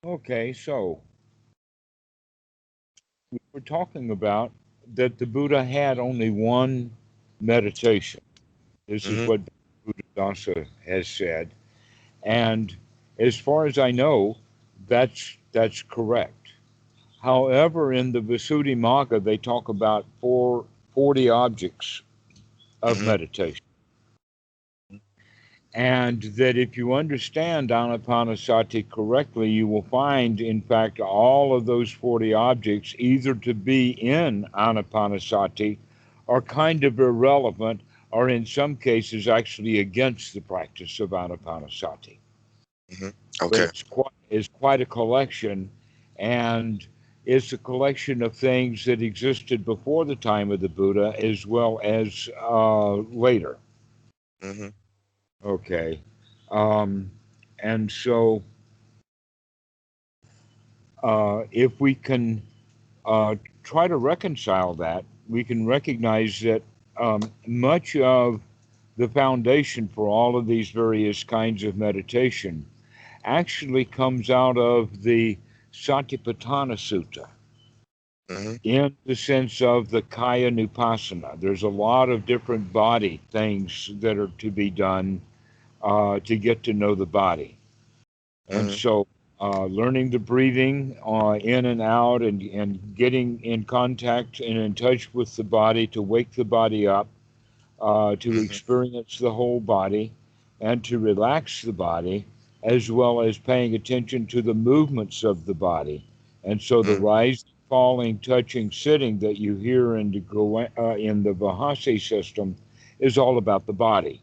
Okay, so we were talking about that the Buddha had only one meditation. This is Mm-hmm. what Buddhadasa has said. And as far as I know, that's correct. However, in the Visuddhimagga, they talk about 40 objects of Mm-hmm. meditation. And that if you understand Anapanasati correctly, you will find, in fact, all of those 40 objects either to be in Anapanasati or kind of irrelevant, or in some cases actually against the practice of Anapanasati. Mm-hmm. But Okay. it's quite a collection, and it's a collection of things that existed before the time of the Buddha as well as later. Mm-hmm. Okay. Um, and so, if we can uh, try to reconcile that, we can recognize that much of the foundation for all of these various kinds of meditation actually comes out of the Satipatthana Sutta Mm-hmm. in the sense of the Kaya Nupassana. There's a lot of different body things that are to be done to get to know the body. And Mm-hmm. so, learning the breathing in and out, and getting in contact and in touch with the body to wake the body up, to Mm-hmm. experience the whole body, and to relax the body, as well as paying attention to the movements of the body. And so, the Mm-hmm. rising, falling, touching, sitting that you hear in the Vahasi system is all about the body.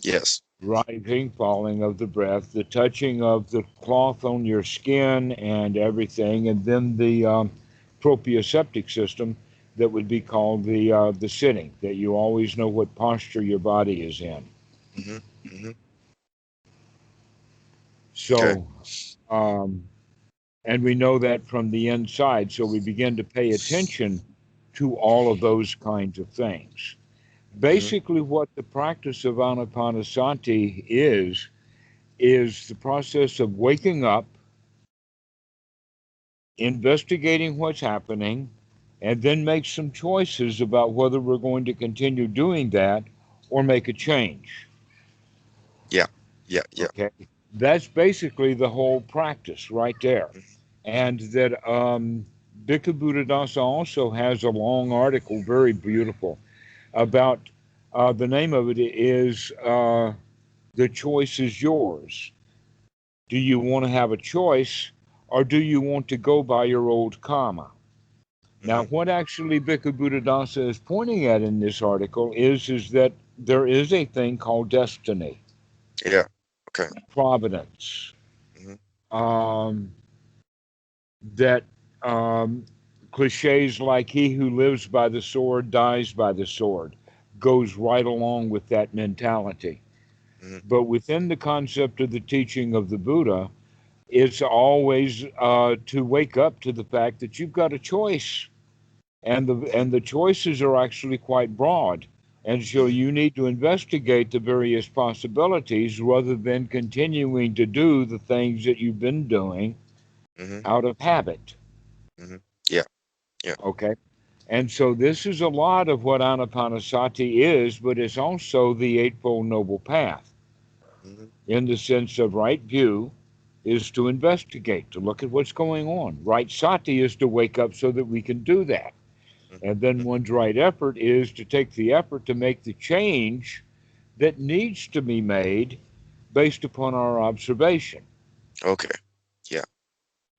Yes. Rising, falling of the breath, the touching of the cloth on your skin and everything, and then the proprioceptic system that would be called the sitting, that you always know what posture your body is in. Mm-hmm. Mm-hmm. Okay. So, um, and we know that from the inside, so we begin to pay attention to all of those kinds of things. Mm-hmm. Basically, what the practice of Anapanasati is the process of waking up, investigating what's happening, and then make some choices about whether we're going to continue doing that or make a change. Yeah. Yeah. Yeah. Okay? That's basically the whole practice right there. And that Bhikkhu Buddhadasa also has a long article, very beautiful, about the name of it is The Choice is Yours. Do you want to have a choice, or do you want to go by your old karma? Now, Mm-hmm. what actually Bhikkhu Buddhadasa is pointing at in this article is that there is a thing called destiny, Yeah. Okay. providence, Mm-hmm. um, that um, cliches like "he who lives by the sword dies by the sword" goes right along with that mentality. Mm-hmm. But within the concept of the teaching of the Buddha, it's always to wake up to the fact that you've got a choice, Mm-hmm. and the choices are actually quite broad. And so Mm-hmm. you need to investigate the various possibilities rather than continuing to do the things that you've been doing Mm-hmm. out of habit. Mm-hmm. Yeah. Yeah. Okay. And so this is a lot of what Anapanasati is, but it's also the Eightfold Noble Path Mm-hmm. in the sense of right view is to investigate, to look at what's going on. Right sati is to wake up so that we can do that. And then Mm-hmm. one's right effort is to take the effort to make the change that needs to be made based upon our observation. Okay. Yeah.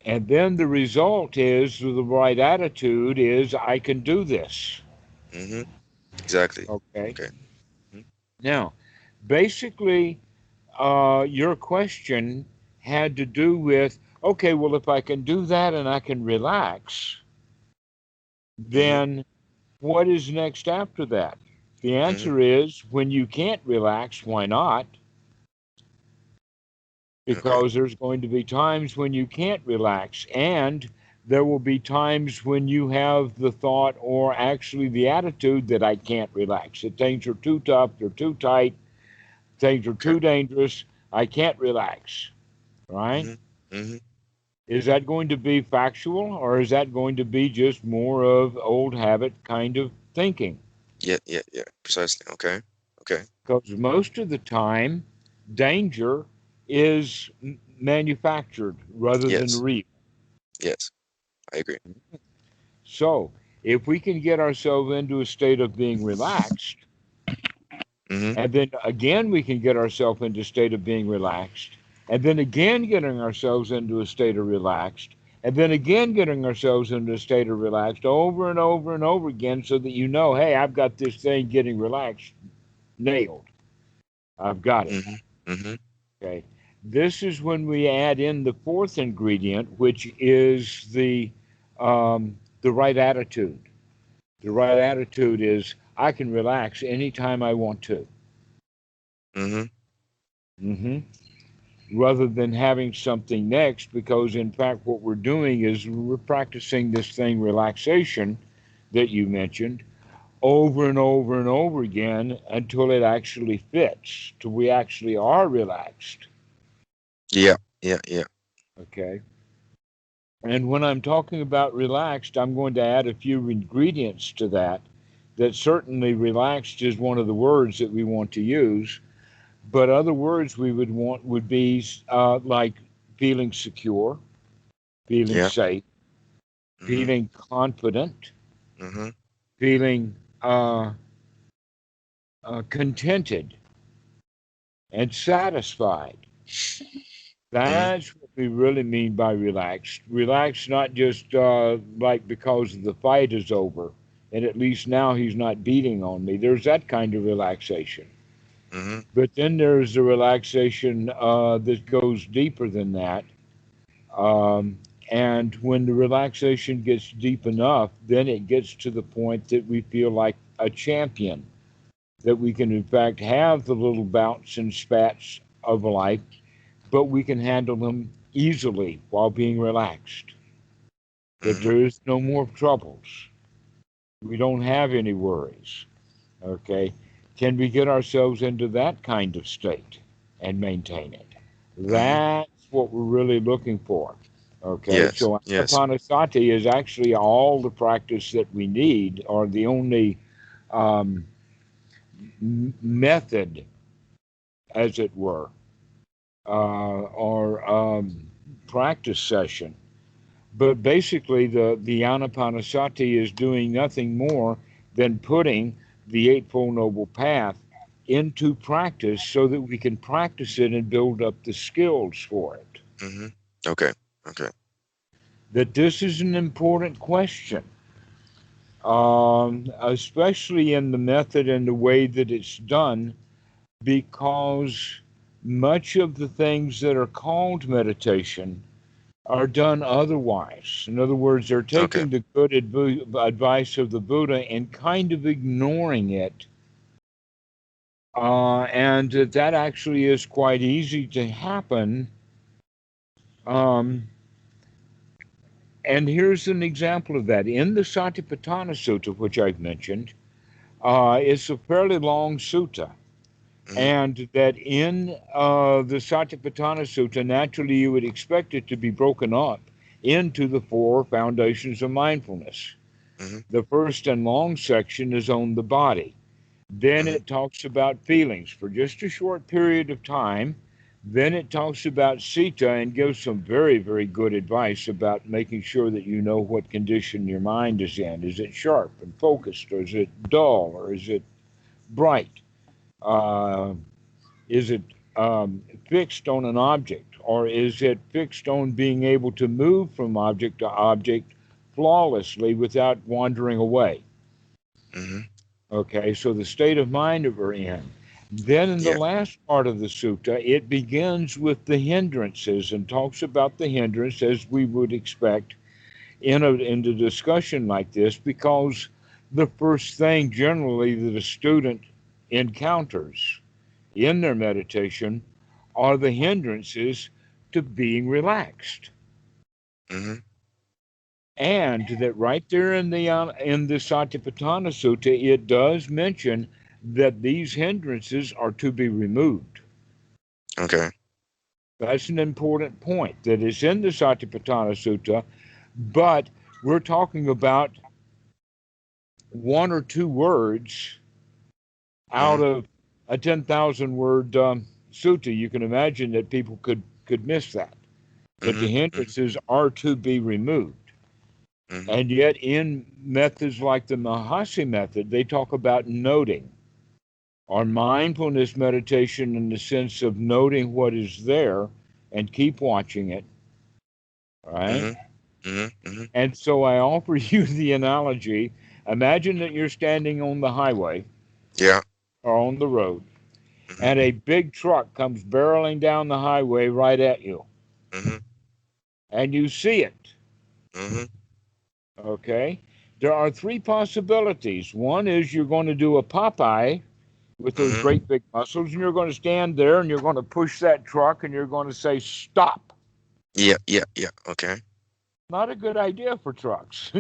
And then the result is the right attitude is I can do this. Mm-hmm. Exactly. Okay. Okay. Mm-hmm. Now, basically, your question had to do with okay, well, if I can do that and I can relax, Mm-hmm. then what is next after that? The Mm-hmm. answer is when you can't relax, why not? Okay. Because there's going to be times when you can't relax, and there will be times when you have the thought or actually the attitude that I can't relax, that things are too tough, they're too tight, things are Okay. too dangerous, I can't relax, right? Mm-hmm. Mm-hmm. Is that going to be factual, or is that going to be just more of old habit kind of thinking? Yeah, yeah, yeah. Precisely. Okay. Okay. Because most of the time, danger is manufactured rather than Yes. real. Yes. I agree. So, if we can get ourselves into a state of being relaxed, Mm-hmm. and then again we can get ourselves into a state of being relaxed, and then again getting ourselves into a state of relaxed, and then again getting ourselves into a state of relaxed over and over and over again, so that you know, hey, I've got this thing getting relaxed nailed. I've got it. Mm-hmm. Mm-hmm. Okay. This is when we add in the fourth ingredient, which is the right attitude. The right attitude is I can relax anytime I want to. Mm-hmm. hmm Rather than having something next, because in fact, what we're doing is we're practicing this thing, relaxation, that you mentioned, over and over and over again until it actually fits, till we actually are relaxed. Yeah. Yeah. Yeah. Okay. And when I'm talking about relaxed, I'm going to add a few ingredients to that. That certainly relaxed is one of the words that we want to use, but other words we would want would be like feeling secure, feeling Yeah. safe, Mm-hmm. feeling confident, Mm-hmm. feeling contented and satisfied. Mm-hmm. That's what we really mean by relaxed. Relaxed, not just like because the fight is over and at least now he's not beating on me. There's that kind of relaxation. Mm-hmm. But then there's the relaxation that goes deeper than that. Um, and when the relaxation gets deep enough, then it gets to the point that we feel like a champion, that we can, in fact, have the little bouts and spats of life, but we can handle them easily while being relaxed. That Mm-hmm. there is no more troubles. We don't have any worries. Okay. Can we get ourselves into that kind of state and maintain it? Mm-hmm. That's what we're really looking for. Okay. Yes. So Yes. anapanasati is actually all the practice that we need, or the only um, method, as it were, or practice session. But basically, the anapanasati is doing nothing more than putting the Eightfold Noble Path into practice so that we can practice it and build up the skills for it. Mm-hmm. Okay. Okay. That this is an important question, especially in the method and the way that it's done, because much of the things that are called meditation are done otherwise. In other words, they're Okay. taking the good advice of the Buddha and kind of ignoring it. And that actually is quite easy to happen. Um, and here's an example of that. In the Satipatthana Sutta, which I've mentioned, it's a fairly long sutta. Mm-hmm. And that in the Satipatthana Sutta, naturally you would expect it to be broken up into the four foundations of mindfulness. Mm-hmm. The first and long section is on the body. Then Mm-hmm. it talks about feelings for just a short period of time. Then it talks about sita and gives some very, very good advice about making sure that you know what condition your mind is in. Is it sharp and focused, or is it dull, or is it bright? Uh, is it fixed on an object, or is it fixed on being able to move from object to object flawlessly without wandering away? Mm-hmm. Okay, so the state of mind that we're in. Then in the Yeah. last part of the sutta, it begins with the hindrances and talks about the hindrance as we would expect in a discussion like this, because the first thing generally that a student encounters in their meditation are the hindrances to being relaxed. Mm-hmm. And that right there in the Satipatthana Sutta, it does mention that these hindrances are to be removed. Okay. That's an important point that is in the Satipatthana Sutta, but we're talking about one or two words out Mm-hmm. of a 10,000 word sutta. You can imagine that people could miss that, that the Mm-hmm. hindrances are to be removed. Mm-hmm. And yet, in methods like the Mahasi method, they talk about noting or mindfulness meditation in the sense of noting what is there and keep watching it, right? Mm-hmm. Mm-hmm. Mm-hmm. And so I offer you the analogy. Imagine that you're standing on the highway Yeah. or on the road, and Mm-hmm. a big truck comes barreling down the highway right at you, Mm-hmm. and you see it, Mm-hmm. okay? There are three possibilities. One is you're going to do a Popeye with those Mm-hmm. great big muscles, and you're going to stand there and you're going to push that truck and you're going to say, "Stop." Yeah. Yeah. Yeah. Okay. Not a good idea for trucks.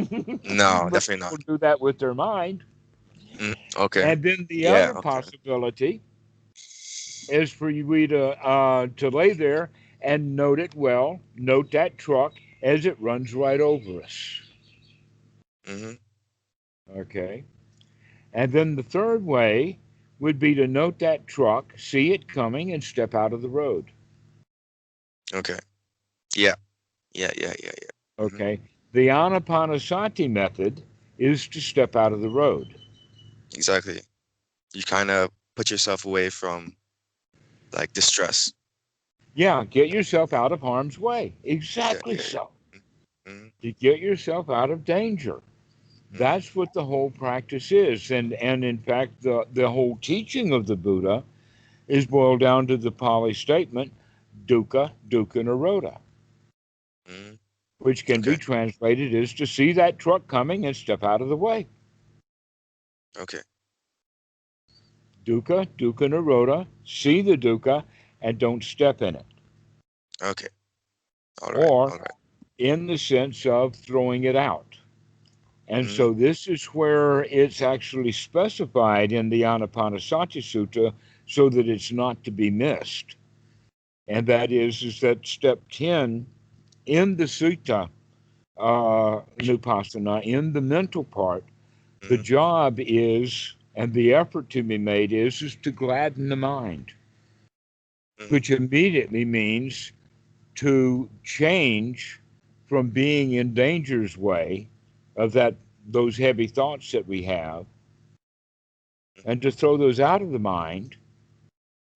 No, But definitely people not. do that with their mind. Mm, okay. And then the Yeah. other Okay. possibility is for you to lay there and note it well, note that truck as it runs right over us. Mm-hmm. Okay. And then the third way would be to note that truck, see it coming, and step out of the road. Okay. Yeah. Yeah. Yeah. Yeah. Yeah. Mm-hmm. Okay. The Anapanasati method is to step out of the road. Exactly. You kind of put yourself away from like distress. Yeah, get yourself out of harm's way. Yeah. Exactly Yeah. so. Yeah. Mm-hmm. To get yourself out of danger. Mm-hmm. That's what the whole practice is. And in fact, the whole teaching of the Buddha is boiled down to the Pali statement, dukkha, dukkha nirodha, Mm-hmm. which can be Okay. translated as to see that truck coming and step out of the way. Okay. Dukkha, dukkha nirodha, see the dukkha and don't step in it. Okay. All right. Or All right. in the sense of throwing it out. And Mm-hmm. so this is where it's actually specified in the Anapanasati Sutta so that it's not to be missed. And that is that step 10 in the sutta, Nupassana, in the mental part, the Mm-hmm. job is, and the effort to be made is to gladden the mind, Mm-hmm. which immediately means to change from being in danger's way of that those heavy thoughts that we have and to throw those out of the mind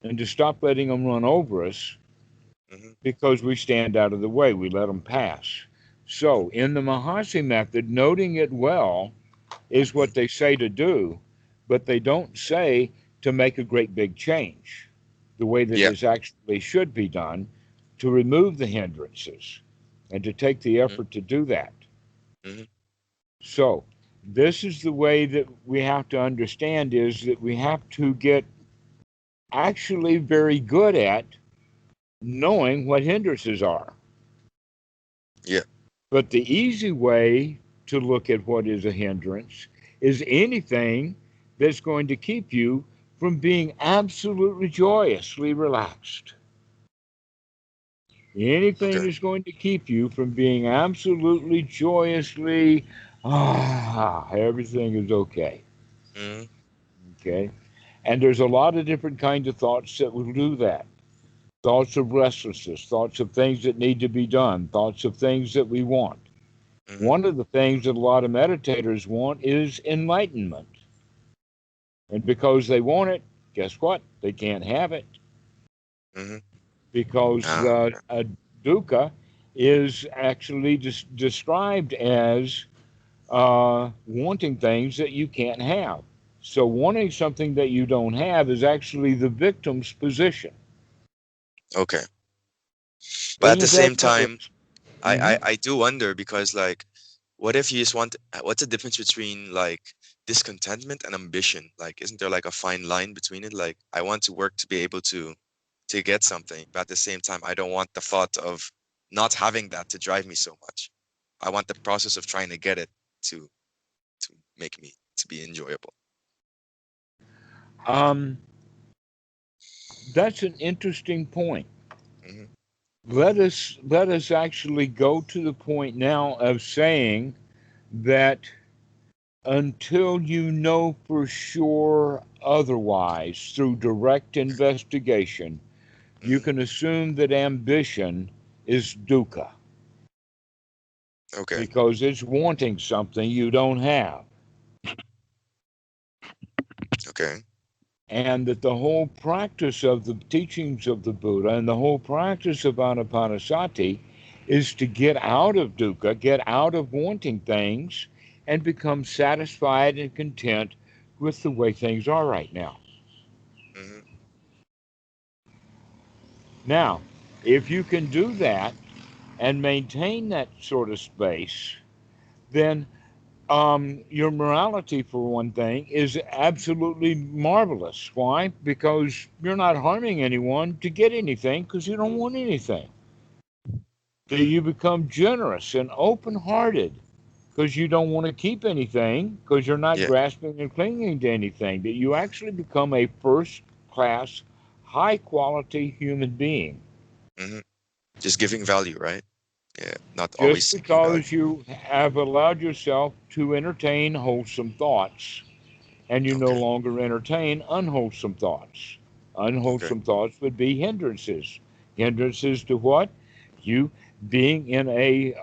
and to stop letting them run over us Mm-hmm. because we stand out of the way. We let them pass. So, in the Mahasi method, noting it well is Mm-hmm. what they say to do, but they don't say to make a great big change the way that Yeah. it actually should be done to remove the hindrances and to take the Mm-hmm. effort to do that. Mm-hmm. So, this is the way that we have to understand is that we have to get actually very good at knowing what hindrances are. Yeah. But the easy way to look at what is a hindrance is anything that's going to keep you from being absolutely joyously relaxed. Anything Okay. that's going to keep you from being absolutely joyously, everything is okay. Mm-hmm. Okay. And there's a lot of different kinds of thoughts that will do that. Thoughts of restlessness, thoughts of things that need to be done, thoughts of things that we want. Mm-hmm. One of the things that a lot of meditators want is enlightenment. And because they want it, guess what? They can't have it Mm-hmm. because Ah, okay. a dukkha is actually described as wanting things that you can't have. So wanting something that you don't have is actually the victim's position. Okay. But at the Isn't that same time, interesting? I, Mm-hmm. I do wonder because like what if you just want what's the difference between like discontentment and ambition? Like isn't there like a fine line between it? Like I want to work to be able to get something, but at the same time I don't want the thought of not having that to drive me so much. I want the process of trying to get it to to make me to be enjoyable. Um, that's an interesting point. Hmm. let us actually go to the point now of saying that until you know for sure otherwise through direct investigation, you Hmm. can assume that ambition is dukkha Okay. because it's wanting something you don't have. Okay. And that the whole practice of the teachings of the Buddha and the whole practice of anapanasati is to get out of dukkha, get out of wanting things, and become satisfied and content with the way things are right now. Hmm. Now, if you can do that and maintain that sort of space, then your morality, for one thing, is absolutely marvelous. Why? Because you're not harming anyone to get anything because you don't want anything. That Hmm. you become generous and open hearted because you don't want to keep anything because you're not Yeah. grasping and clinging to anything. That you actually become a first class, high quality human being Hmm. Just giving value, right? Yeah. Not always just seeking value. because you have allowed yourself to entertain wholesome thoughts and you no Okay. longer entertain unwholesome thoughts. Okay. Unwholesome thoughts would be hindrances. Hindrances to what? You being in a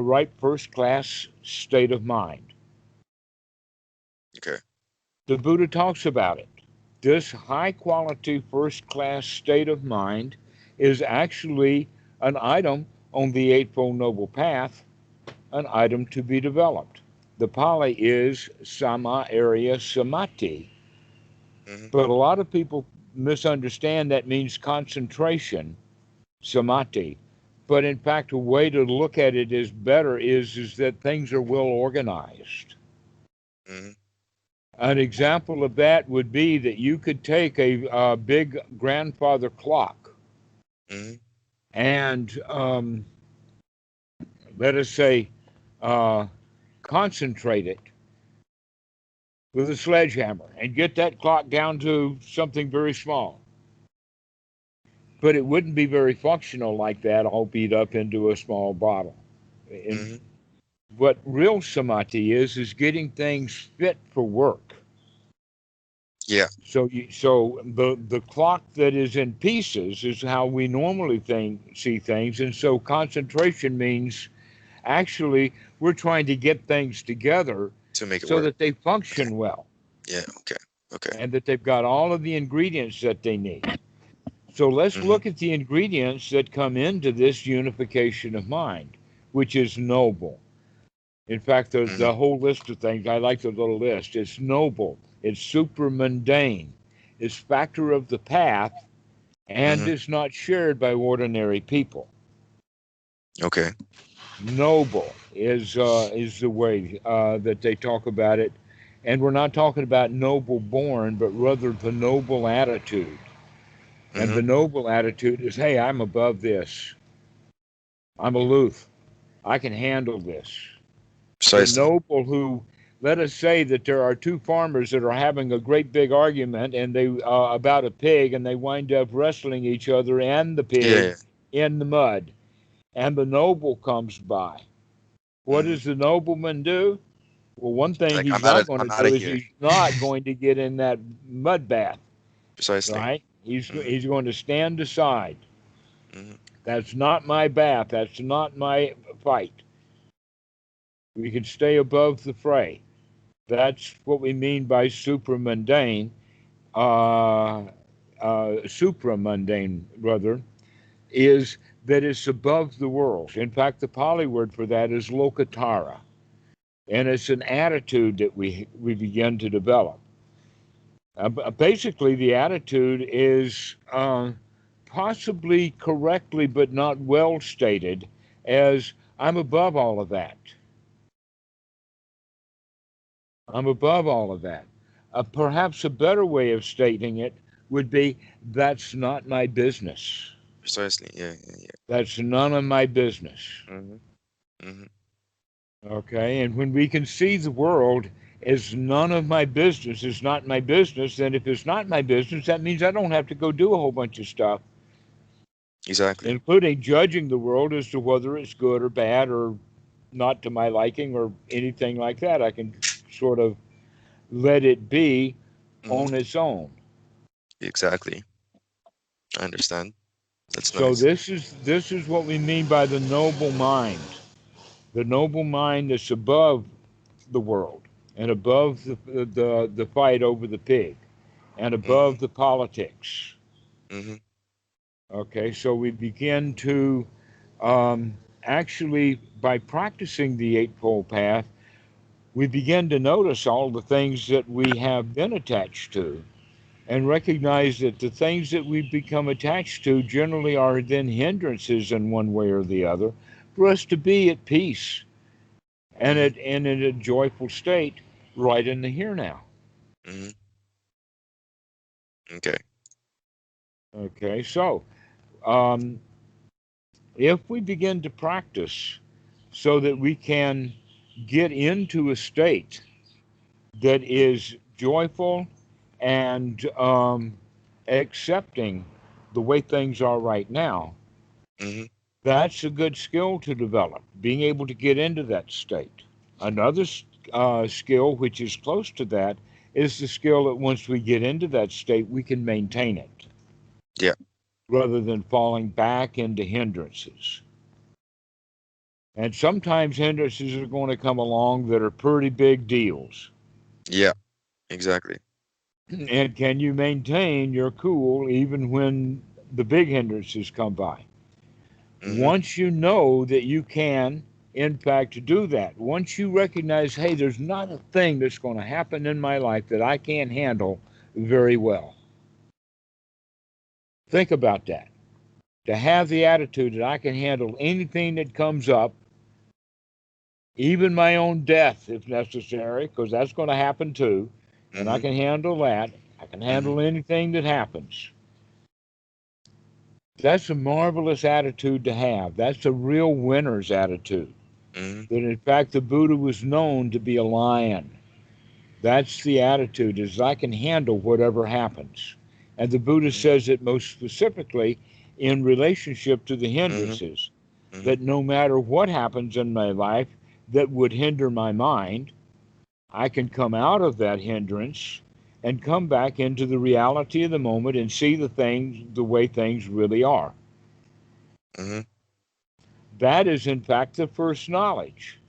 right first class state of mind. Okay. The Buddha talks about it. This high quality first class state of mind is actually an item on the Eightfold Noble Path, an item to be developed. The Pali is sama area samadhi. Hmm. But a lot of people misunderstand that means concentration, samadhi. But in fact, a way to look at it is better is that things are well organized. Hmm. An example of that would be that you could take a big grandfather clock Hmm. and let us say uh, concentrate it with a sledgehammer and get that clock down to something very small. But it wouldn't be very functional like that, all beat up into a small bottle. And Hmm. what real samadhi is getting things fit for work. Yeah. So the clock that is in pieces is how we normally see things, and so concentration means actually we're trying to get things together To make it so work. that they Okay. function well Yeah. Okay. Okay. and that they've got all of the ingredients that they need. So let's Hmm. look at the ingredients that come into this unification of mind, which is noble. In fact, Hmm. the whole list of things, I like the little list. It's noble, it's super mundane, it's factor of the path, and Hmm. it's not shared by ordinary people. Okay. Noble is the way that they talk about it. And we're not talking about noble born, but rather the noble attitude. And Hmm. the noble attitude is, hey, I'm above this. I'm aloof. I can handle this. The Precisely. noble who, let us say that there are two farmers that are having a great big argument and they about a pig and they wind up wrestling each other and the Yeah. pig Yeah. in the mud. And the noble comes by. What Hmm. does the nobleman do? Well, one thing Like he's not going to I'm out do of is here. he's not going to get in that mud bath, Precisely. right? Hmm. He's going to stand aside. Hmm. That's not my bath. That's not my fight. We can stay above the fray. That's what we mean by supramundane. Uh, supramundane, rather, is that it's above the world. In fact, the Pali word for that is lokatara, and it's an attitude that we begin to develop. Basically, the attitude is possibly correctly but not well stated as I'm above all of that. I'm above all of that. Perhaps a better way of stating it would be that's not my business. Precisely. Yeah. Yeah. That's none of my business. Yeah. Hmm. Hmm. Okay. And when we can see the world as none of my business is not my business, then if it's not my business, that means I don't have to go do a whole bunch of stuff. Exactly. including judging the world as to whether it's good or bad or not to my liking or anything like that. I can sort of let it be Hmm. on its own. Exactly. I understand. That's So nice. this is what we mean by the noble mind. The noble mind that's above the world and above the fight over the pig and Hmm. above the politics. Hmm. Okay, so we begin to um, actually, by practicing the Eightfold Path, we begin to notice all the things that we have been attached to and recognize that the things that we become attached to generally are then hindrances in one way or the other for us to be at peace Hmm. and in a joyful state right in the here now. Hmm. Okay. Okay, so um, if we begin to practice so that we can get into a state that is joyful and accepting the way things are right now, Hmm. that's a good skill to develop, being able to get into that state. Another skill, which is close to that, is the skill that once we get into that state, we can maintain it Yeah. rather than falling back into hindrances. And sometimes hindrances are going to come along that are pretty big deals. Yeah. Exactly. And can you maintain your cool even when the big hindrances come by? Hmm. Once you know that you can, in fact, do that, once you recognize, hey, there's not a thing that's going to happen in my life that I can't handle very well. Think about that. To have the attitude that I can handle anything that comes up, even my own death if necessary, because that's going to happen too, and I Hmm. can handle that. I can Hmm. handle anything that happens. That's a marvelous attitude to have. That's a real winner's attitude. Hmm. That in fact the Buddha was known to be a lion. That's the attitude is I can handle whatever happens. And the Buddha Hmm. says it most specifically in relationship to the Hmm. hindrances. Hmm. That no matter what happens in my life that would hinder my mind, I can come out of that hindrance and come back into the reality of the moment and see the things the way things really are. Hmm. That is, in fact, the first knowledge.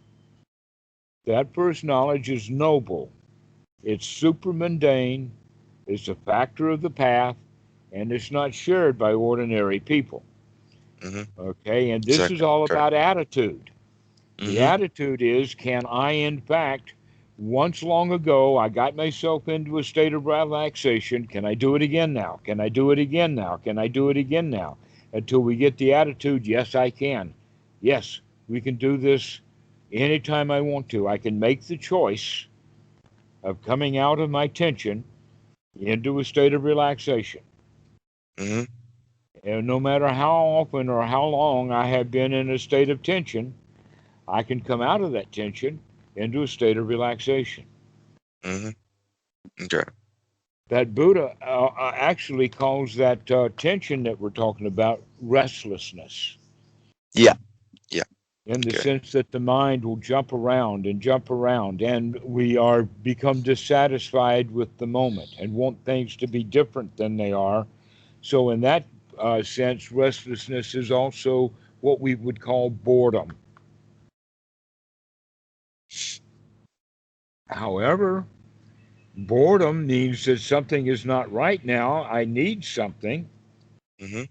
That first knowledge is noble, it's super mundane, it's a factor of the path, and it's not shared by ordinary people. Hmm. Okay, and this is Exactly. all Okay. about attitude. The Hmm. attitude is can I, in fact, once long ago, I got myself into a state of relaxation. Can I do it again now? Can I do it again now? Can I do it again now? Until we get the attitude, yes, I can. Yes, we can do this anytime I want to. I can make the choice of coming out of my tension into a state of relaxation. Hmm. And no matter how often or how long I have been in a state of tension, I can come out of that tension into a state of relaxation. Hmm. Okay. That Buddha actually calls that tension that we're talking about restlessness, Yeah. Yeah. in the Okay. sense that the mind will jump around, and we are become dissatisfied with the moment and want things to be different than they are. So, in that sense, restlessness is also what we would call boredom. However, boredom means that something is not right now. I need something, Hmm.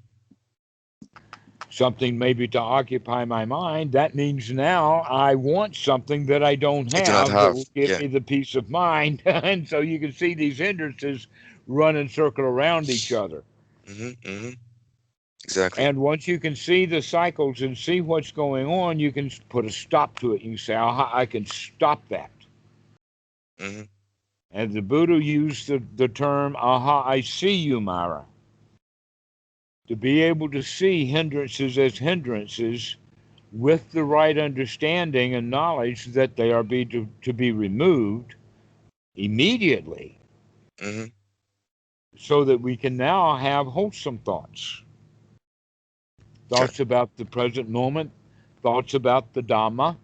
something maybe to occupy my mind. That means now I want something that I don't I do not have that have. will give Yeah. me the peace of mind. And so you can see these hindrances run and circle around each other. Hmm. Hmm. Exactly. And once you can see the cycles and see what's going on, you can put a stop to it. You say, aha, I can stop that. Hmm. And the Buddha used the term, aha, I see you, Mara, to be able to see hindrances as hindrances with the right understanding and knowledge that they are to be removed immediately Hmm. so that we can now have wholesome thoughts. Okay. thoughts about the present moment, thoughts about the Dhamma.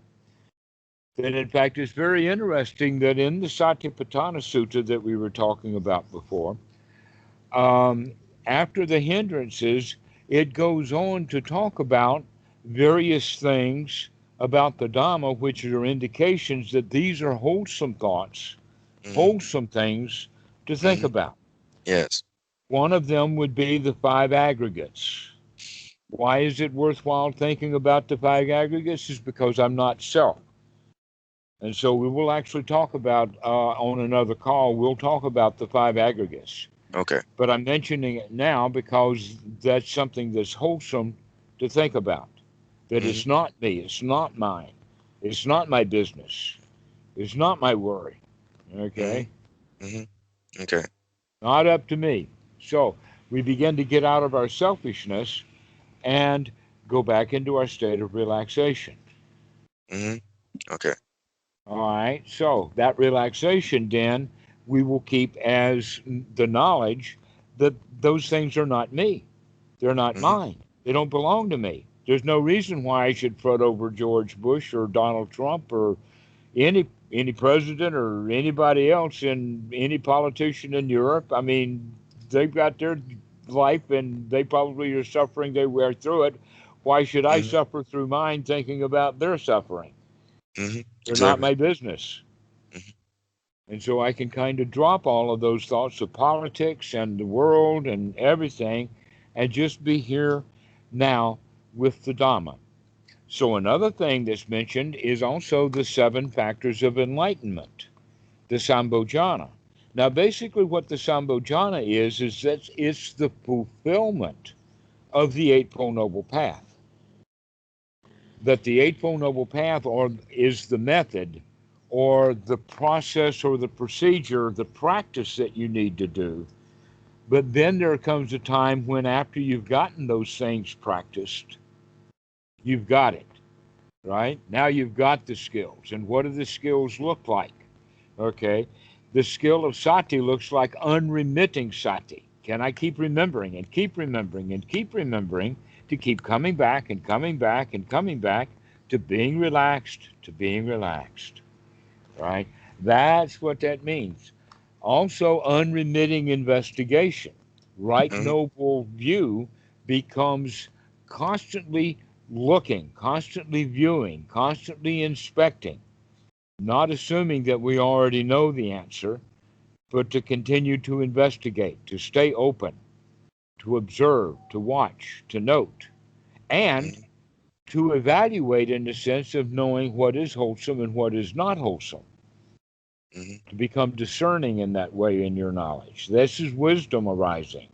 That in fact is very interesting that in the Satipatthana Sutta that we were talking about before, um, after the hindrances, it goes on to talk about various things about the Dhamma, which are indications that these are wholesome thoughts, Mm-hmm. wholesome things to think Mm-hmm. about. Yes. One of them would be the five aggregates. Why is it worthwhile thinking about the five aggregates? Is because I'm not self. And so we will actually talk about on another call, we'll talk about the five aggregates. Okay. But I'm mentioning it now because that's something that's wholesome to think about. That Mm-hmm. it's not me, it's not mine, it's not my business, it's not my worry. Mm-hmm. Okay? Mm-hmm. Okay. Not up to me. So we begin to get out of our selfishness and go back into our state of relaxation. Mm-hmm. Okay. All right. So that relaxation, then, we will keep as the knowledge that those things are not me. They're not Mm-hmm. mine. They don't belong to me. There's no reason why I should fret over George Bush or Donald Trump or any president or anybody else in any politician in Europe. I mean, they've got their life and they probably are suffering. They wear through it. Why should I Mm-hmm. suffer through mine thinking about their suffering? Mm-hmm. They're not Exactly. my business. Mm-hmm. And so I can kind of drop all of those thoughts of politics and the world and everything and just be here now with the Dhamma. So another thing that's mentioned is also the seven factors of enlightenment, the Sambhojana. Now, basically, what the Sambhojana is that it's the fulfillment of the Eightfold Noble Path. That the Eightfold Noble Path is the method or the process or the procedure, the practice that you need to do. But then there comes a time when, after you've gotten those things practiced, you've got it, right? Now you've got the skills. And what do the skills look like? Okay. The skill of sati looks like unremitting sati. Can I keep remembering and keep remembering and keep remembering to keep coming back and coming back and coming back to being relaxed, to being relaxed, right? That's what that means. Also, unremitting investigation. Right Mm-hmm. noble view becomes constantly looking, constantly viewing, constantly inspecting, not assuming that we already know the answer, but to continue to investigate, to stay open, to observe, to watch, to note, and Mm-hmm. to evaluate in the sense of knowing what is wholesome and what is not wholesome, Mm-hmm. to become discerning in that way in your knowledge. This is wisdom arising.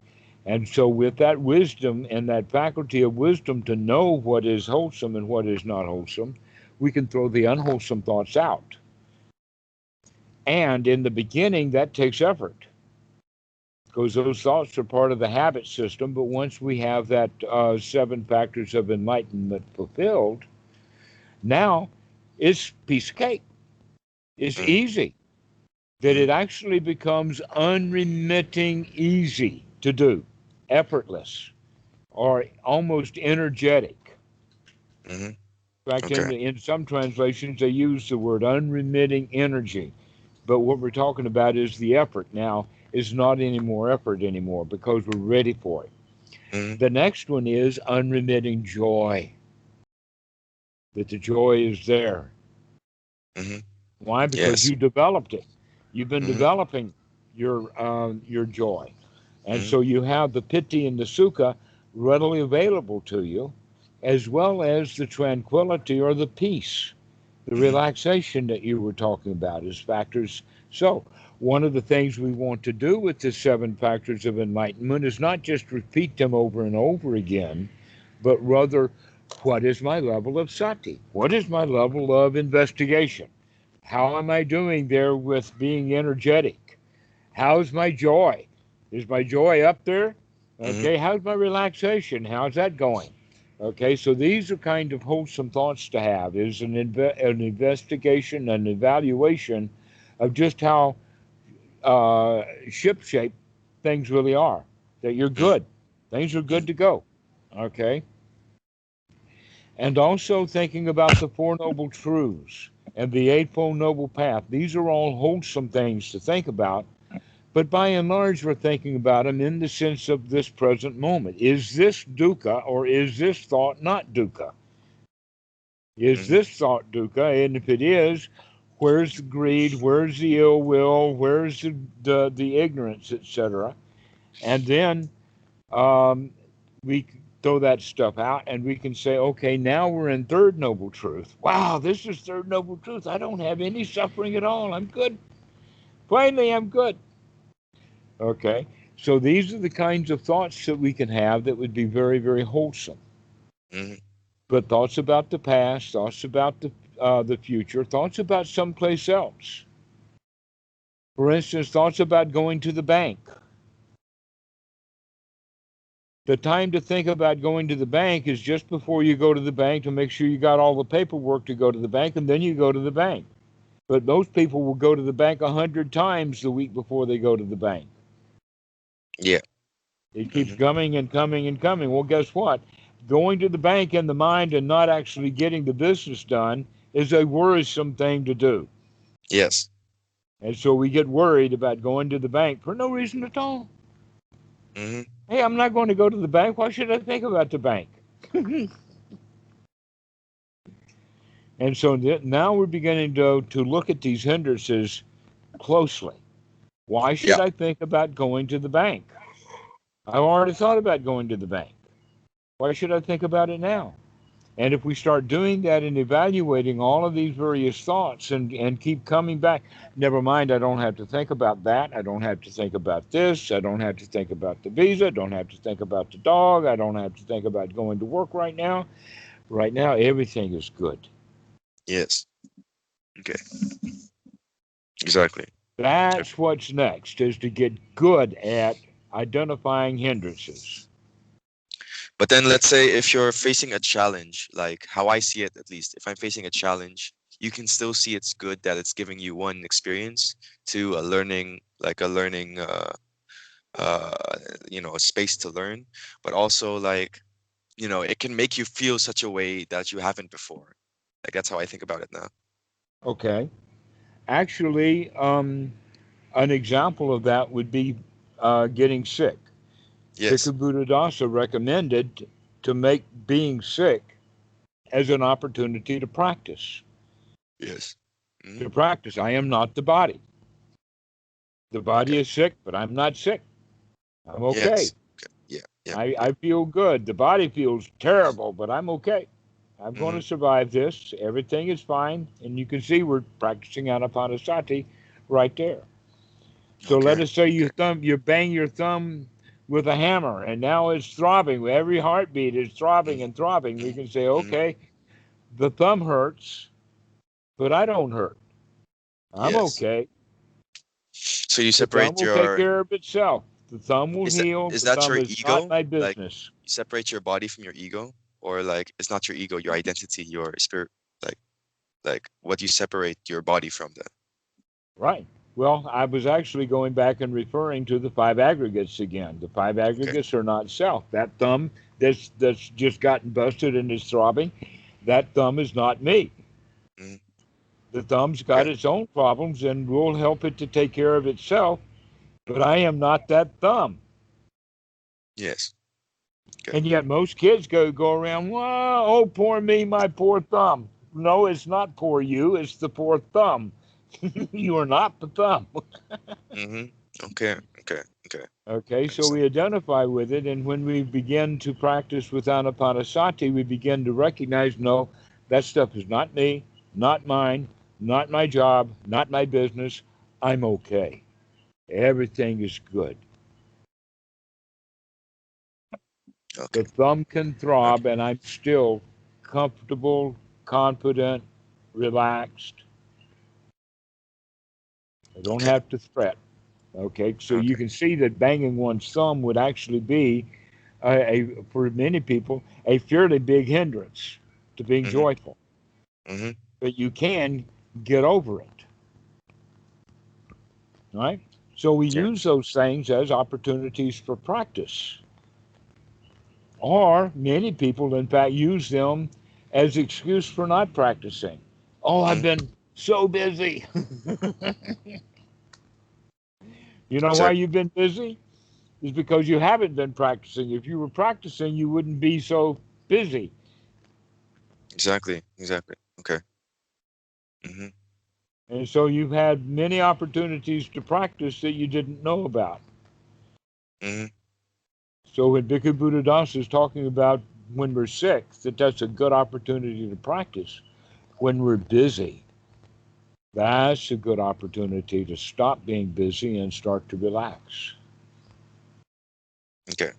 And so, with that wisdom and that faculty of wisdom to know what is wholesome and what is not wholesome, we can throw the unwholesome thoughts out. And in the beginning, that takes effort because those thoughts are part of the habit system. But once we have that seven factors of enlightenment fulfilled, now it's piece of cake. It's Mm-hmm. easy. That Mm-hmm. it actually becomes unremitting easy to do, effortless, or almost energetic. Mm-hmm. In fact, Okay. in some translations, they use the word unremitting energy. But what we're talking about is the effort now is not any more effort anymore because we're ready for it. Mm-hmm. The next one is unremitting joy, that the joy is there. Mm-hmm. Why? Because Yes. you developed it. You've been Mm-hmm. developing your joy. And Mm-hmm. so you have the piti and the sukha readily available to you, as well as the tranquility or the peace, the Mm-hmm. relaxation that you were talking about as factors. So, one of the things we want to do with the seven factors of enlightenment is not just repeat them over and over again, but rather, what is my level of sati? What is my level of investigation? How am I doing there with being energetic? How's my joy? Is my joy up there? Mm-hmm. Okay, how's my relaxation? How's that going? Okay, so these are kind of wholesome thoughts to have is an investigation, an evaluation of just how ship shape things really are. That you're Mm-hmm. good. Things are good to go. Okay. And also thinking about the Four Noble Truths and the Eightfold Noble Path. These are all wholesome things to think about, but by and large, we're thinking about them in the sense of this present moment. Is this dukkha or is this thought not dukkha? Is Mm-hmm. this thought dukkha? And if it is, where's the greed? Where's the ill will? Where's the ignorance, etc.? And then um, we throw that stuff out and we can say, okay, now we're in third noble truth. Wow, this is third noble truth. I don't have any suffering at all. I'm good. Finally, I'm good. Okay. So these are the kinds of thoughts that we can have that would be very, very wholesome. Mm-hmm. But thoughts about the past, thoughts about the future, thoughts about someplace else. For instance, thoughts about going to the bank. The time to think about going to the bank is just before you go to the bank to make sure you got all the paperwork to go to the bank, and then you go to the bank. But most people will go to the bank 100 times the week before they go to the bank. Yeah. It keeps Mm-hmm. coming and coming and coming. Well, guess what? Going to the bank in the mind and not actually getting the business done is a worrisome thing to do. Yes. And so we get worried about going to the bank for no reason at all. Mm-hmm. Hey, I'm not going to go to the bank. Why should I think about the bank? And so now we're beginning to look at these hindrances closely. Why Yeah. should I think about going to the bank? I've already thought about going to the bank. Why should I think about it now? And if we start doing that and evaluating all of these various thoughts and keep coming back, never mind, I don't have to think about that. I don't have to think about this. I don't have to think about the visa. I don't have to think about the dog. I don't have to think about going to work right now. Right now, everything is good. Yes. Okay. Exactly. That's what's next, is to get good at identifying hindrances. But then let's say if you're facing a challenge, like how I see it at least, if I'm facing a challenge, you can still see it's good that it's giving you one experience to a learning, like a learning uh a space to learn, but also like, it can make you feel such a way that you haven't before. Like that's how I think about it now. Okay. Actually, an example of that would be getting sick. Yes. Bhikkhu Buddhadasa recommended to make being sick as an opportunity to practice. Yes. Hmm. To practice. I am not the body. The body Okay. is sick, but I'm not sick. I'm okay. Yes. Okay. Yeah. Yeah. Yeah. I feel good. The body feels terrible, but I'm okay. I'm going Hmm. to survive this. Everything is fine. And you can see we're practicing anapanasati right there. So let Okay. us say Okay. you bang your thumb with a hammer and now it's throbbing. Every heartbeat is throbbing and throbbing. We can say, Mm-hmm. okay, the thumb hurts, but I don't hurt. I'm Yes. okay. So you The thumb separate will take your care of itself. The thumb will is that heal. is The that thumb your is not ego? my Like business. you separate your body from your ego, or like it's not your ego, your identity, your spirit, like what you separate your body from then. Right. Well, I was actually going back and referring to the five aggregates again. The five Okay. aggregates are not self. That thumb that's just gotten busted and is throbbing, that thumb is not me. Mm, The thumb's got okay. its own problems and we'll help it to take care of itself, but I am not that thumb. Yes. Okay. And yet most kids go around, wow, oh poor me, my poor thumb. No, it's not poor you, it's the poor thumb. You are not the thumb. Mm-hmm. Okay. Okay. Okay. Okay, so Understand. we identify with it, and when we begin to practice with anapanasati, we begin to recognize, no, that stuff is not me, not mine, not my job, not my business. I'm okay. Everything is good. Okay. The thumb can Okay. throb, and I'm still comfortable, confident, relaxed. I don't Okay. have to fret. Okay, so you Okay. can see that banging one's thumb would actually be, for many people, a fairly big hindrance to being Mm-hmm. joyful. Mm-hmm. But you can get over it, right? So we Yeah. use those things as opportunities for practice. Or many people, in fact, use them as excuse for not practicing. Oh, I've Mm, been so busy. You know why exactly. you've been busy? Is because you haven't been practicing. If you were practicing, you wouldn't be so busy. Exactly. Exactly. Okay. Mm-hmm. And so you've had many opportunities to practice that you didn't know about. Mm-hmm. So when Bhikkhu Buddhadasa is talking about when we're sick, that's a good opportunity to practice. When we're busy, that's a good opportunity to stop being busy and start to relax. Okay.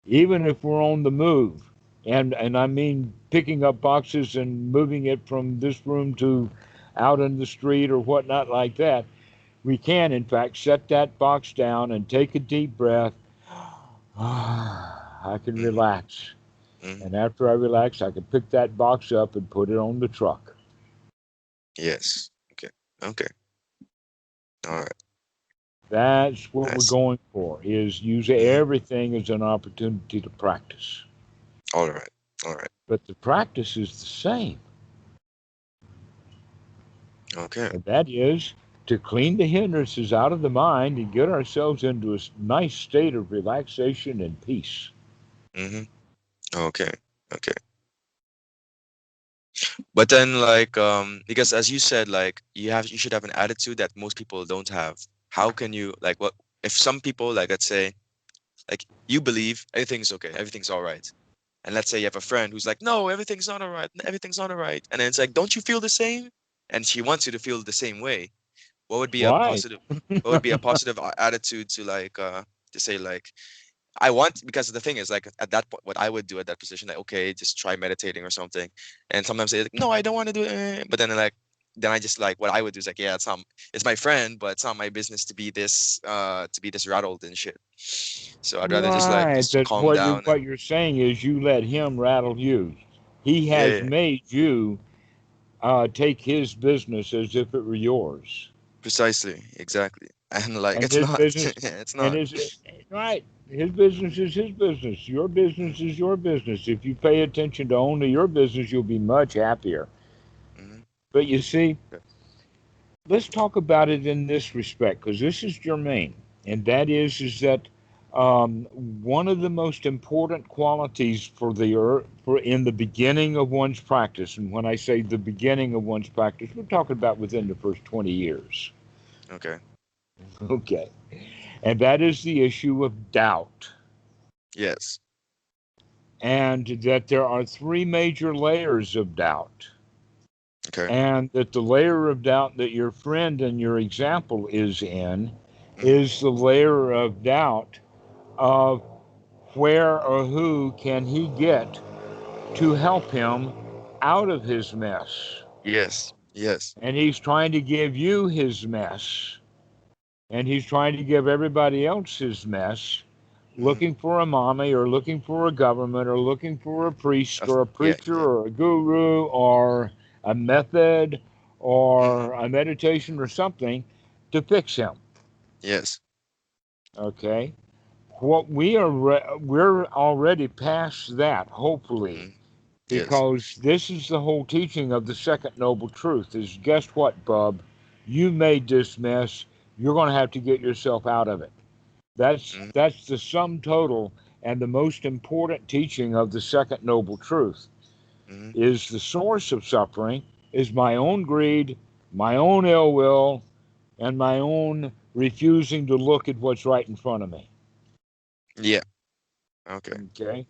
Even if we're on the move, and I mean picking up boxes and moving it from this room to out in the street or whatnot like that, we can in fact set that box down and take a deep breath. I can Mm-hmm. relax. Mm-hmm. And after I relax, I can pick that box up and put it on the truck. Yes. Okay. Okay. All right. That's what we're Nice. going for, is use Mm-hmm. everything as an opportunity to practice. All right. All right. But the practice is the same, Okay. and that is to clean the hindrances out of the mind and get ourselves into a nice state of relaxation and peace. Mm-hmm. Okay. Okay. But then, like, because as you said, like, you should have an attitude that most people don't have. How can you, like, what if some people, like, let's say, like, you believe everything's okay, everything's all right, and let's say you have a friend who's like, no, everything's not all right, everything's not all right, and then it's like, don't you feel the same? And she wants you to feel the same way. What would be a Right. positive? What would be a positive attitude to like to say like I want, because the thing is like at that point what I would do at that position, like okay, just try meditating or something. And sometimes they like, no, I don't want to do it. But then I just like what I would do is like, yeah, it's my friend, but it's not my business to be this rattled and shit. So I'd rather just like Right. just That calm down and what you're saying is you let him rattle you. He yeah, has yeah, made you take his business as if it were yours. precisely, exactly. And like And it's his not. business, It's and not. his, right, his business is his business. Your business is your business. If you pay attention to only your business, you'll be much happier. Mm-hmm. But you see, Okay. let's talk about it in this respect, because this is germane, and that is that um, one of the most important qualities for for in the beginning of one's practice, and when I say the beginning of one's practice, we're talking about within the first 20 years. Okay. Okay. And that is the issue of doubt. Yes. And that there are three major layers of doubt. Okay. And that the layer of doubt that your friend and your example is in Mm-hmm. is the layer of doubt of where or who can he get to help him out of his mess. Yes. Yes. And he's trying to give you his mess. And he's trying to give everybody else his mess, Mm-hmm. looking for a mommy or looking for a government or looking for a priest or a Yeah. preacher Yeah. or a guru or a method Mm-hmm. or a meditation or something to fix him. Yes. Okay. What we're already past that, hopefully, Mm-hmm. Yes. because this is the whole teaching of the second noble truth is guess what, bub? You made this mess. You're going to have to get yourself out of it. Mm-hmm. That's the sum total and the most important teaching of the second noble truth Mm-hmm. is the source of suffering is my own greed, my own ill will, and my own refusing to look at what's right in front of me. Yeah. Okay. Okay?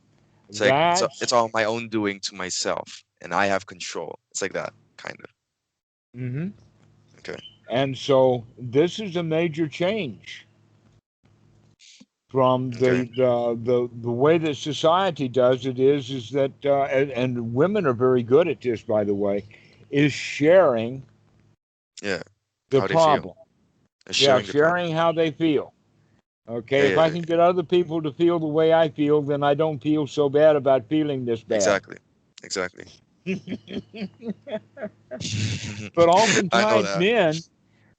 It's like it's That's all my own doing to myself, and I have control. It's like that kind of. mhm. Okay. And so this is a major change from Okay. the way that society does it is that and women are very good at this, by the way, is sharing Yeah. the How they feel. problem. Yeah, Sharing the problem. sharing how they feel. Yeah. Okay, if Yeah. I Yeah. can get other people to feel the way I feel, then I don't feel so bad about feeling this bad. Exactly. Exactly. But I know oftentimes, that. men,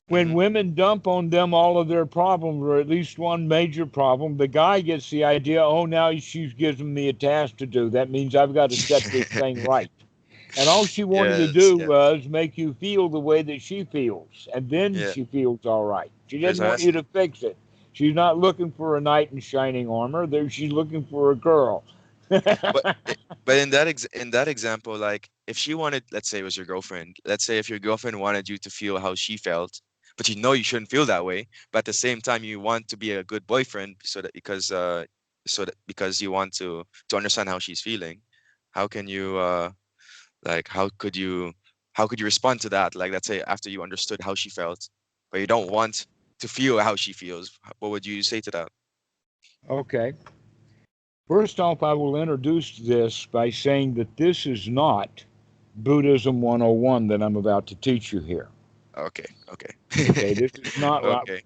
when Hmm. women dump on them all of their problems, or at least one major problem, the guy gets the idea, oh, now she's giving me a task to do. That means I've got to set this thing right. And all she wanted to Yes, do yes. was make you feel the way that she feels. And then Yeah, she feels all right. She didn't want you precisely. to fix it. She's not looking for a knight in shining armor. She's looking for a girl. But but in that in that example, like if she wanted, let's say it was your girlfriend. Let's say if your girlfriend wanted you to feel how she felt, but you know you shouldn't feel that way. But at the same time, you want to be a good boyfriend, so that because you want to understand how she's feeling. How can you like how could you respond to that? Like let's say after you understood how she felt, but you don't want to feel how she feels. What would you say to that? Okay. First off, I will introduce this by saying that this is not Buddhism 101 that I'm about to teach you here. Okay, okay, Okay, this is not. okay,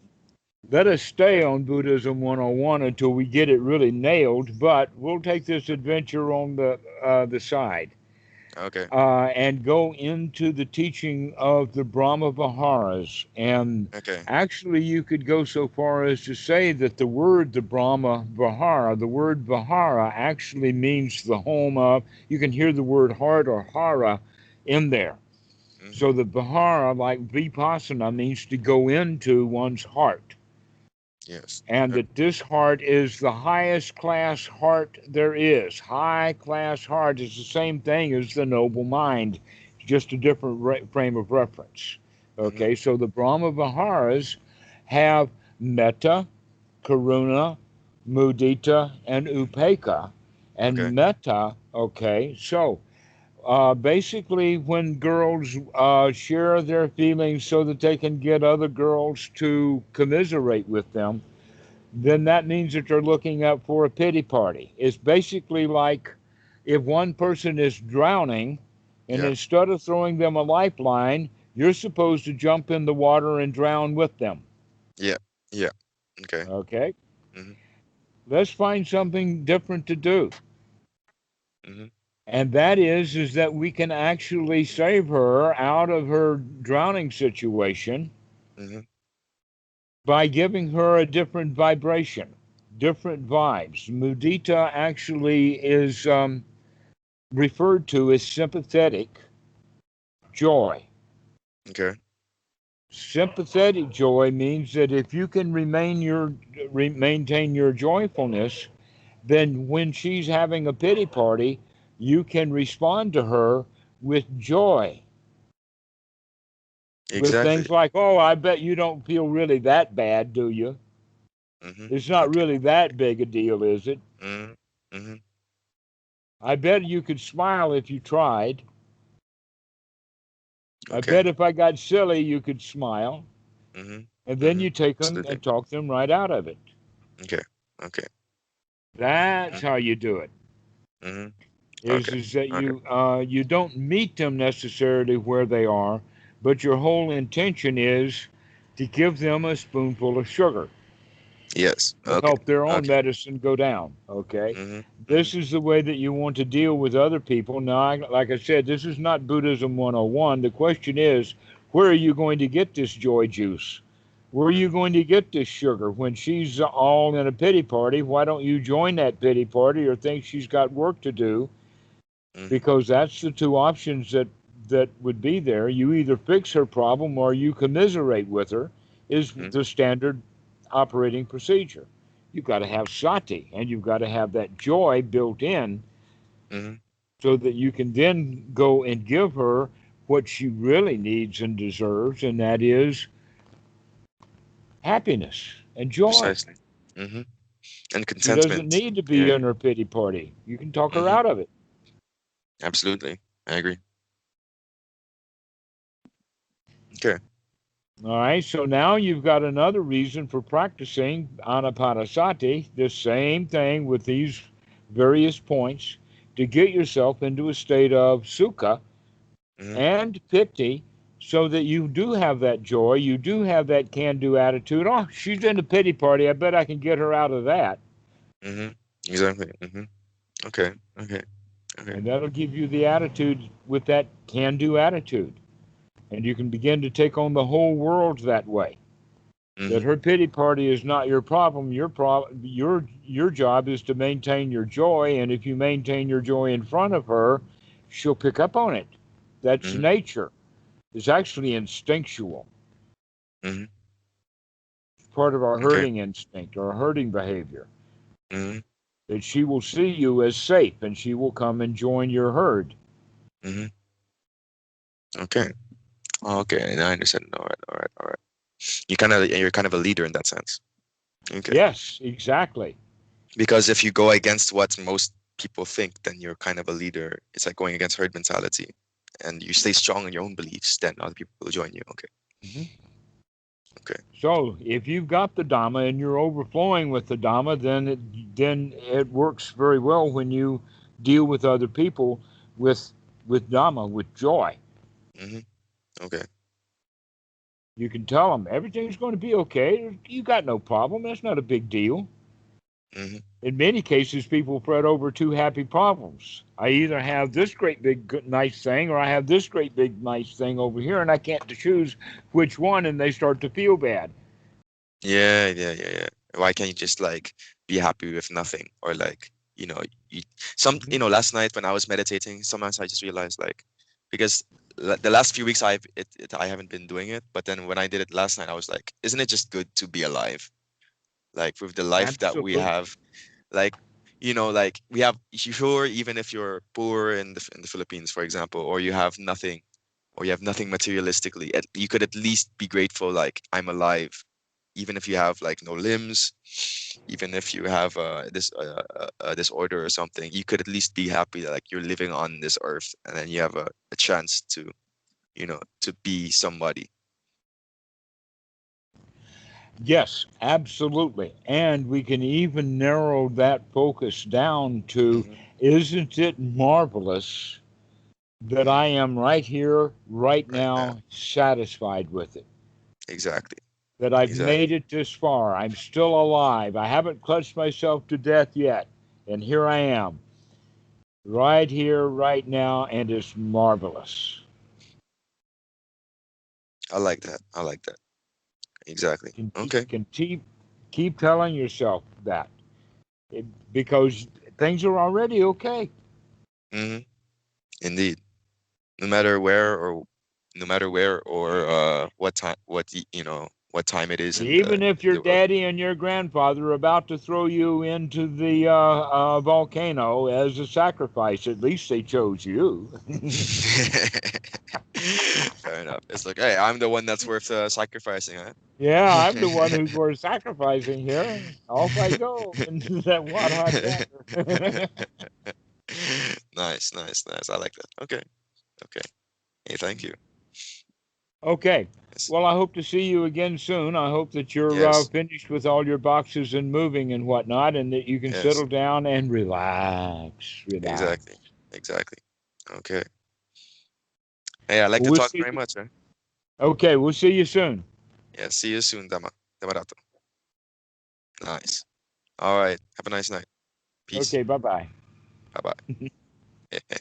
Let us stay on Buddhism 101 until we get it really nailed, but we'll take this adventure on the side. okay. And go into the teaching of the Brahma Viharas. And Okay. actually, you could go so far as to say that the Brahma Vihara, the word Vihara actually means the home of, you can hear the word heart or hara in there. Mhm. So the Vihara, like Vipassana, means to go into one's heart. Yes. And Okay. that this heart is the highest class heart there is. High class heart is the same thing as the noble mind, just a different frame of reference. Mhm. Okay, so the Brahma Viharas have metta, karuna, mudita, and upeka. Okay. And metta, okay, so basically, when girls share their feelings so that they can get other girls to commiserate with them, then that means that they're looking up for a pity party. It's basically like if one person is drowning and Yeah. instead of throwing them a lifeline, you're supposed to jump in the water and drown with them. Yeah. Yeah. Okay. Okay? Mhm. Let's find something different to do. Mhm. And that is that we can actually save her out of her drowning situation Mhm. by giving her a different vibration, different vibes. Mudita actually is referred to as sympathetic joy. Okay. Sympathetic joy means that if you can maintain your joyfulness, then when she's having a pity party, you can respond to her with joy, with Exactly. things like, "Oh, I bet you don't feel really that bad, do you? Mhm. It's not Okay. really that big a deal, is it? Mhm. Mhm. I bet you could smile if you tried. I Okay. bet if I got silly, you could smile." Mhm. And then Mhm. you take them Absolutely. and talk them right out of it. Okay. Okay. That's Mhm. how you do it. Mhm. Is Okay. is that Okay. you don't meet them necessarily where they are, but your whole intention is to give them a spoonful of sugar Yes. to Okay. help their own Okay. medicine go down. Okay, Mhm. Mhm. this is the way that you want to deal with other people. Now, like I said, this is not Buddhism 101. The question is, where are you going to get this joy juice? Where are you Mhm. going to get this sugar when she's all in a pity party? Why don't you join that pity party or think she's got work to do? Mhm. Because that's the two options that would be there. You either fix her problem or you commiserate with her is Mhm. the standard operating procedure. You've got to have sati and you've got to have that joy built in Mhm. so that you can then go and give her what she really needs and deserves, and that is happiness and joy. Precisely. Mhm. And She doesn't contentment. need to be Yeah. in her pity party. You can talk her Mhm. out of it. Absolutely. I agree. Okay. All right, so now you've got another reason for practicing anapanasati, the same thing with these various points, to get yourself into a state of sukha Mhm. and piti so that you do have that joy, you do have that can do attitude. Oh, she's in a pity party. I bet I can get her out of that. Mhm. Exactly. Mhm. Okay. Okay. Okay. And that'll give you the attitude with that can do attitude. And you can begin to take on the whole world that way. That Mhm. her pity party is not your problem. Your job is to maintain your joy, and if you maintain your joy in front of her, she'll pick up on it. That's Mm-hmm. nature. It's actually instinctual, Mm-hmm. part of our Okay. herding instinct or herding behavior. Mm-hmm. That she will see you as safe and she will come and join your herd. Mm-hmm. Okay. Okay. And I understand. All right. All right. All right. You're kind of a leader in that sense. Okay. Yes, exactly. Because if you go against what most people think, then you're kind of a leader. It's like going against herd mentality. And you stay strong in your own beliefs, then other people will join you. Okay. Mhm. Okay. So if you've got the Dhamma and you're overflowing with the Dhamma, then it works very well when you deal with other people with with Dhamma, with joy. Mm-hmm. Okay. You can tell them everything's going to be okay. You got no problem. That's not a big deal. Mm-hmm. In many cases, people fret over two happy problems. I either have this great big nice thing, or I have this great big nice thing over here, and I can't choose which one, and they start to feel bad. Yeah, yeah, yeah, yeah. Why can't you just like be happy with nothing? Or like, you Mhm. last night when I was meditating, sometimes I just realized like because the last few weeks I haven't been doing it, but then when I did it last night, I was like, isn't it just good to be alive? Like with the life that we Absolutely. have, like like we have sure even if you're poor in the Philippines, for example, or you have nothing, or you have nothing materialistically, you could at least be grateful like I'm alive, even if you have like no limbs, even if you have this disorder or something, you could at least be happy that like you're living on this earth, and then you have a chance to to be somebody. Yes, absolutely. And we can even narrow that focus down to, Hmm. isn't it marvelous that I Hmm. am right here, right Right now. now, satisfied with it? Exactly. That I've Exactly. made it this far. I'm still alive. I haven't clutched myself to death yet. And here I am, right here, right now, and it's marvelous. I like that. I like that. Exactly. Can, Okay. can keep telling yourself that it, because things are already okay. Hmm. Indeed. No matter where or no matter where or what time, what time it is in Even if your the world. daddy and your grandfather are about to throw you into the volcano as a sacrifice, at least they chose you. Fair enough. It's like, hey, I'm the one that's worth sacrificing, huh? Yeah, I'm the one who's worth sacrificing here. Off I go into that hot water. Nice, nice, nice. I like that. Okay, okay. Hey, thank you. Okay. Yes, Well, I hope to see you again soon. I hope that you're yes, finished with all your boxes and moving and whatnot, and that you can yes. settle down and relax. Relax. Exactly, exactly. Okay. Hey, I like Well, to we'll talk see. very much, huh? Okay, we'll see you soon. Yeah, see you soon, Dhammarato. Nice. All right. Have a nice night. Peace. Okay, bye bye. Bye bye.